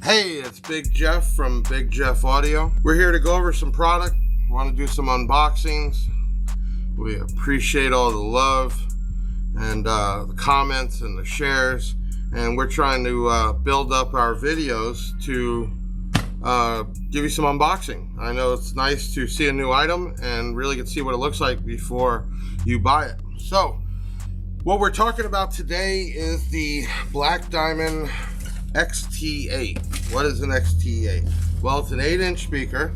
Hey, it's Big Jeff from Big Jeff Audio. We're here to go over some product. Want to do some unboxings. We appreciate all the love and the comments and the shares. And we're trying to build up our videos to give you some unboxing. I know it's nice to see a new item and really get to see what it looks like before you buy it. So, what we're talking about today is the Black Diamond XT8. What is an XT8? Well, it's an 8-inch speaker,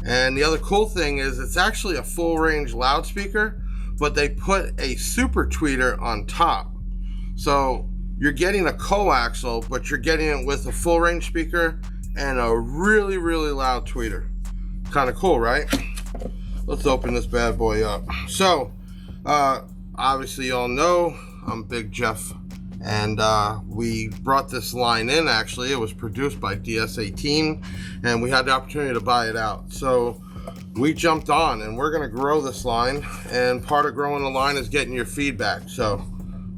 and the other cool thing is it's actually a full range loudspeaker, but they put a super tweeter on top. So you're getting a coaxial, but you're getting it with a full range speaker and a really loud tweeter. Kind of cool, right? Let's open this bad boy up. So obviously you all know I'm Big Jeff, and we brought this line in. Actually, it was produced by DIA-XT8, and we had the opportunity to buy it out. So we jumped on, and we're gonna grow this line, and part of growing the line is getting your feedback. So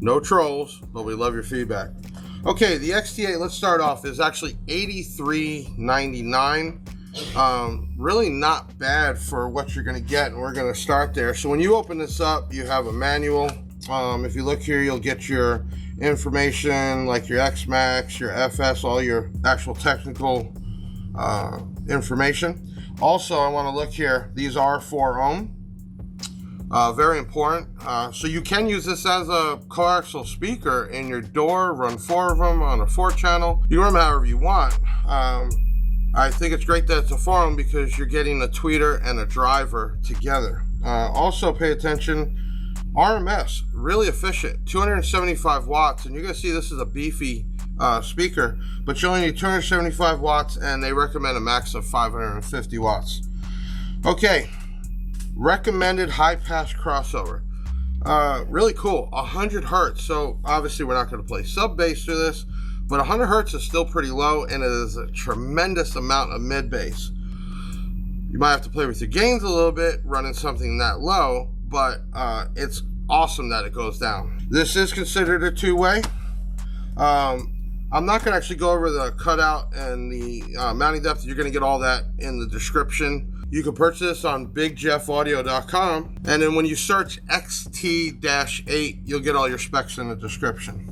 no trolls, but we love your feedback. Okay, the XT8, let's start off, is actually $83.99. Really not bad for what you're gonna get, and we're gonna start there. So when you open this up, you have a manual. If you look here, you'll get your information like your X-Max, your FS, all your actual technical information. Also, I want to look here, these are 4 ohm. Very important. So you can use this as a coaxial speaker in your door, run 4 of them on a 4-channel. You run them however you want. I think it's great that it's a 4 ohm because you're getting a tweeter and a driver together. Also pay attention, RMS, really efficient, 275 watts, and you're gonna see this is a beefy speaker, but you only need 275 watts, and they recommend a max of 550 watts. Okay, recommended high pass crossover. Really cool, 100 hertz. So obviously we're not gonna play sub bass through this, but 100 hertz is still pretty low, and it is a tremendous amount of mid bass. You might have to play with your gains a little bit running something that low, but it's awesome that it goes down. This is considered a 2-way. I'm not going to actually go over the cutout and the mounting depth. You're going to get all that in the description. You can purchase this on bigjeffaudio.com, and then when you search XT-8, you'll get all your specs in the description.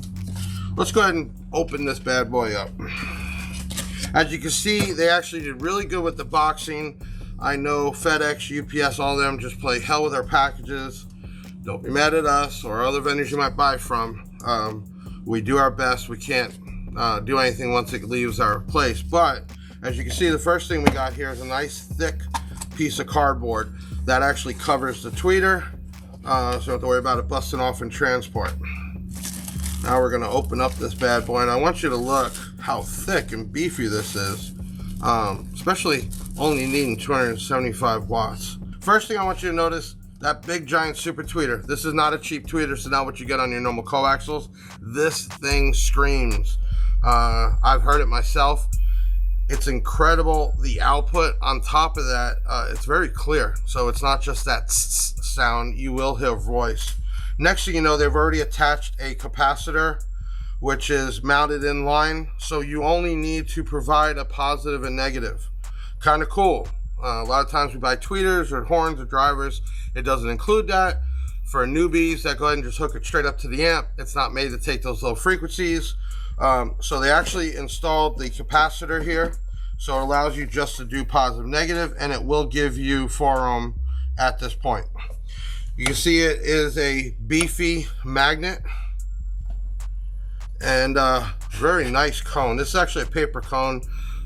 Let's go ahead and open this bad boy up. As you can see, they actually did really good with the boxing. I know FedEx, UPS, all of them just play hell with our packages. Don't be mad at us or other vendors you might buy from. We do our best. We can't do anything once it leaves our place. But as you can see, the first thing we got here is a nice thick piece of cardboard that actually covers the tweeter, so you don't have to worry about it busting off in transport. Now we're going to open up this bad boy, and I want you to look how thick and beefy this is, especially only needing 275 watts. First thing I want you to notice, that big giant super tweeter. This is not a cheap tweeter. This is not what you get on your normal coaxials. This thing screams. I've heard it myself. It's incredible. The output on top of that, it's very clear. So it's not just that sound. You will hear voice. Next thing you know, they've already attached a capacitor, which is mounted in line. So you only need to provide a positive and negative. Kind of cool. A lot of times we buy tweeters or horns or drivers. It doesn't include that. For newbies that go ahead and just hook it straight up to the amp, it's not made to take those low frequencies. So they actually installed the capacitor here. So it allows you just to do positive, negative, and it will give you 4 ohm at this point. You can see it is a beefy magnet and very nice cone. This is actually a paper cone.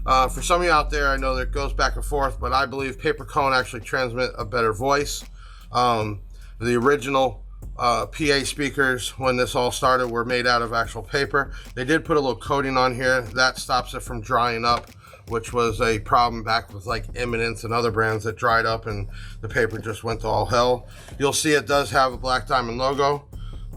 For some of you out there, I know that it goes back and forth, but I believe paper cone actually transmit a better voice. The original PA speakers, when this all started, were made out of actual paper. They did put a little coating on here that stops it from drying up, which was a problem back with like Eminence and other brands that dried up and the paper just went to all hell. You'll see it does have a Black Diamond logo.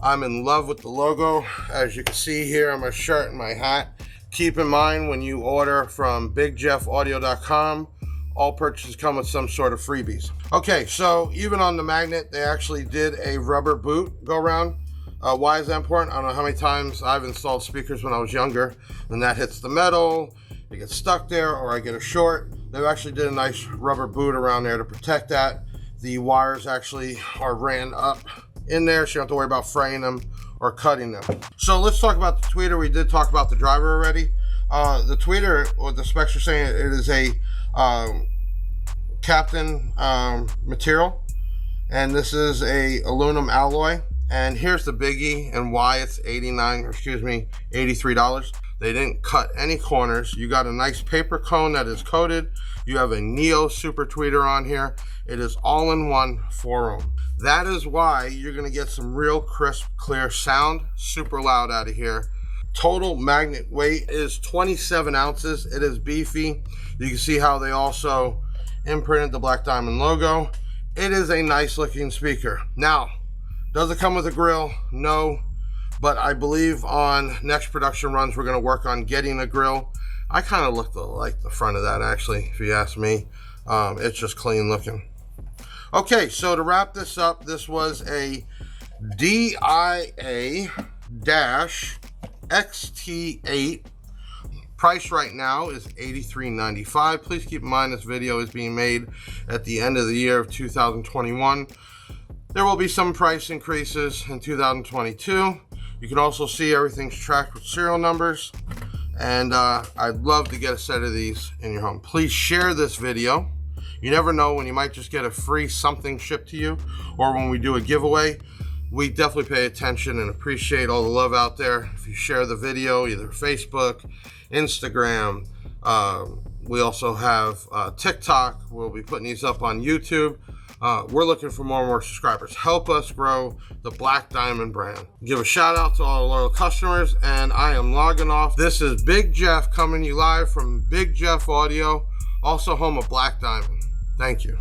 I'm in love with the logo, as you can see here on my shirt and my hat. Keep in mind, when you order from bigjeffaudio.com, all purchases come with some sort of freebies. Okay, so even on the magnet, they actually did a rubber boot go around. Why is that important? I don't know how many times I've installed speakers when I was younger, and that hits the metal, they get stuck there or I get a short. They actually did a nice rubber boot around there to protect that. The wires actually are ran up in there, so you don't have to worry about fraying them or cutting them. So let's talk about the tweeter. We did talk about the driver already. The tweeter, what the specs are saying, it is a Captain material, and this is a aluminum alloy. And here's the biggie and why it's $83. They didn't cut any corners. You got a nice paper cone that is coated. You have a Neo Super Tweeter on here. It is all-in-one 4-ohm. That is why you're gonna get some real crisp, clear sound, super loud out of here. Total magnet weight is 27 ounces. It is beefy. You can see how they also imprinted the Black Diamond logo. It is a nice looking speaker. Now, does it come with a grill? No, but I believe on next production runs, we're gonna work on getting a grill. I kind of like the front of that actually, if you ask me. It's just clean looking. Okay, so to wrap this up, this was a DIA-XT8. Price right now is $83.95. Please keep in mind this video is being made at the end of the year of 2021. There will be some price increases in 2022. You can also see everything's tracked with serial numbers. And I'd love to get a set of these in your home. Please share this video. You never know when you might just get a free something shipped to you, or when we do a giveaway. We definitely pay attention and appreciate all the love out there. If you share the video, either Facebook, Instagram, we also have TikTok. We'll be putting these up on YouTube. We're looking for more and more subscribers. Help us grow the Black Diamond brand. Give a shout out to all the loyal customers, and I am logging off. This is Big Jeff coming to you live from Big Jeff Audio, also home of Black Diamond. Thank you.